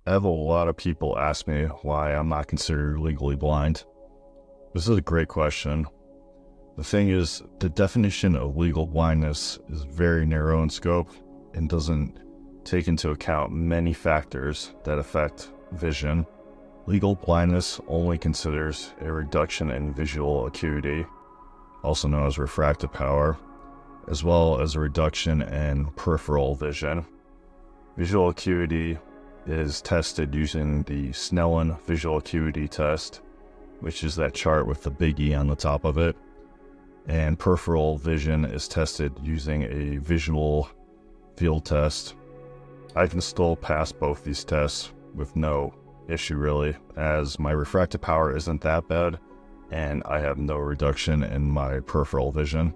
I have a lot of people ask me why I'm not considered legally blind. This is a great question. The thing is, the definition of legal blindness is very narrow in scope and doesn't take into account many factors that affect vision. Legal blindness only considers a reduction in visual acuity, also known as refractive power, as well as a reduction in peripheral vision. Visual acuity is tested using the Snellen visual acuity test, which is that chart with the big E on the top of it. And peripheral vision is tested using a visual field test. I can still pass both these tests with no issue really, as my refractive power isn't that bad and I have no reduction in my peripheral vision.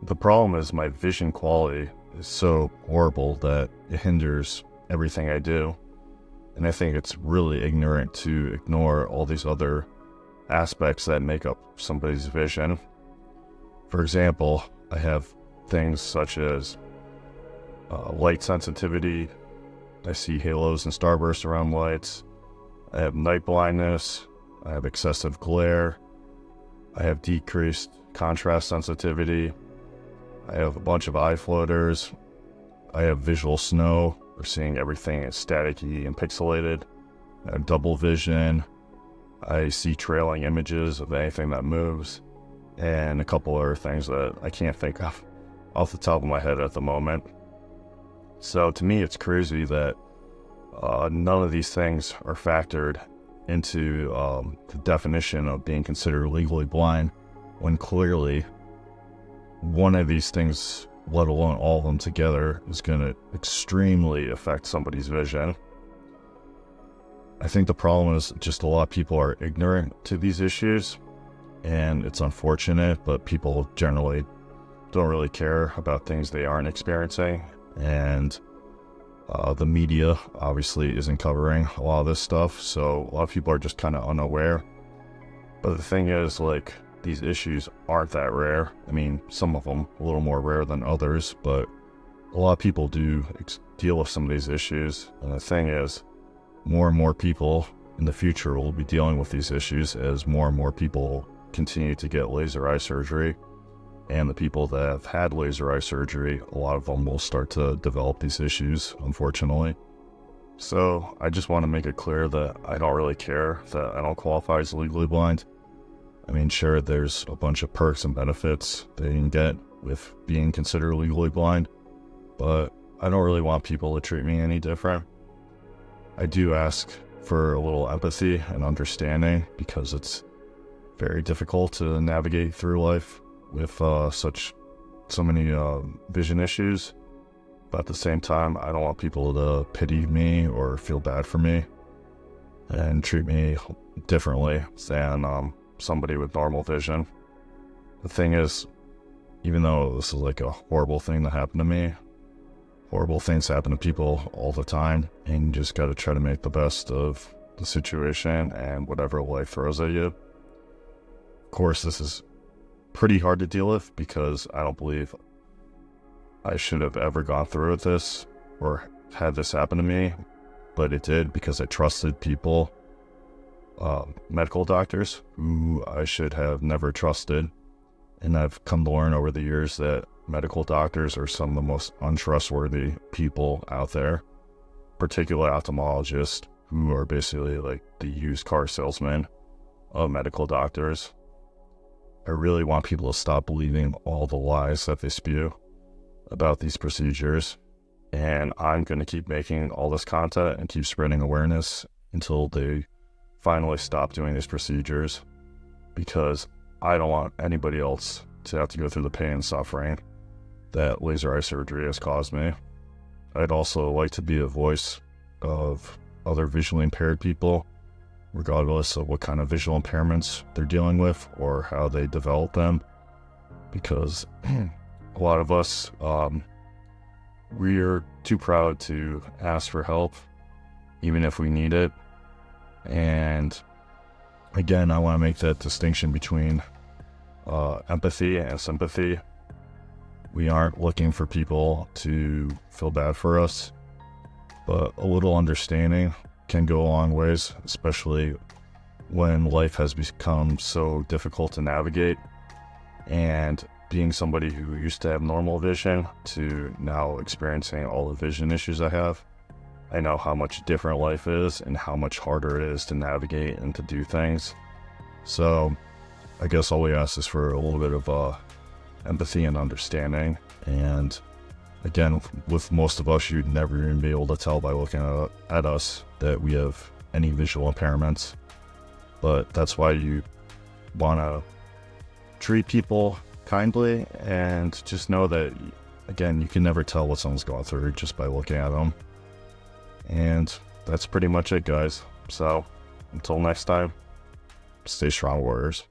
The problem is my vision quality is so horrible that it hinders everything I do. And I think it's really ignorant to ignore all these other aspects that make up somebody's vision. For example, I have things such as light sensitivity. I see halos and starbursts around lights. I have night blindness. I have excessive glare. I have decreased contrast sensitivity. I have a bunch of eye floaters. I have visual snow, or seeing everything is staticky and pixelated. I have double vision. I see trailing images of anything that moves, and a couple other things that I can't think of off the top of my head at the moment. So to me, it's crazy that none of these things are factored into the definition of being considered legally blind, when clearly one of these things, let alone all of them together, is going to extremely affect somebody's vision. I think the problem is just a lot of people are ignorant to these issues, and it's unfortunate, but people generally don't really care about things they aren't experiencing, and the media obviously isn't covering a lot of this stuff, so a lot of people are just kind of unaware. But the thing is, like, these issues aren't that rare. I mean, some of them a little more rare than others, but a lot of people do deal with some of these issues. And the thing is, more and more people in the future will be dealing with these issues as more and more people continue to get laser eye surgery. And the people that have had laser eye surgery, a lot of them will start to develop these issues, unfortunately. So I just want to make it clear that I don't really care that I don't qualify as legally blind. I mean, sure, there's a bunch of perks and benefits that you can get with being considered legally blind, but I don't really want people to treat me any different. I do ask for a little empathy and understanding, because it's very difficult to navigate through life with so many vision issues. But at the same time, I don't want people to pity me or feel bad for me and treat me differently than somebody with normal vision. The thing is, even though this is like a horrible thing that happened to me, horrible things happen to people all the time, and you just got to try to make the best of the situation and whatever life throws at you. Of course, this is pretty hard to deal with, because I don't believe I should have ever gone through with this or had this happen to me, but it did, because I trusted people, medical doctors who I should have never trusted. And I've come to learn over the years that medical doctors are some of the most untrustworthy people out there, particularly ophthalmologists, who are basically like the used car salesman of medical doctors. I really want people to stop believing all the lies that they spew about these procedures, and I'm going to keep making all this content and keep spreading awareness until they finally stop doing these procedures, because I don't want anybody else to have to go through the pain and suffering that laser eye surgery has caused me. I'd also like to be a voice of other visually impaired people, regardless of what kind of visual impairments they're dealing with or how they develop them, because a lot of us, we're too proud to ask for help, even if we need it. And again, I want to make that distinction between empathy and sympathy. We aren't looking for people to feel bad for us, but a little understanding can go a long ways, especially when life has become so difficult to navigate. And being somebody who used to have normal vision to now experiencing all the vision issues I have, I know how much different life is and how much harder it is to navigate and to do things. So I guess all we ask is for a little bit of empathy and understanding. And again, with most of us, you'd never even be able to tell by looking at us that we have any visual impairments. But that's why you want to treat people kindly and just know that, again, you can never tell what someone's going through just by looking at them. And that's pretty much it, guys. So until next time, stay strong, warriors.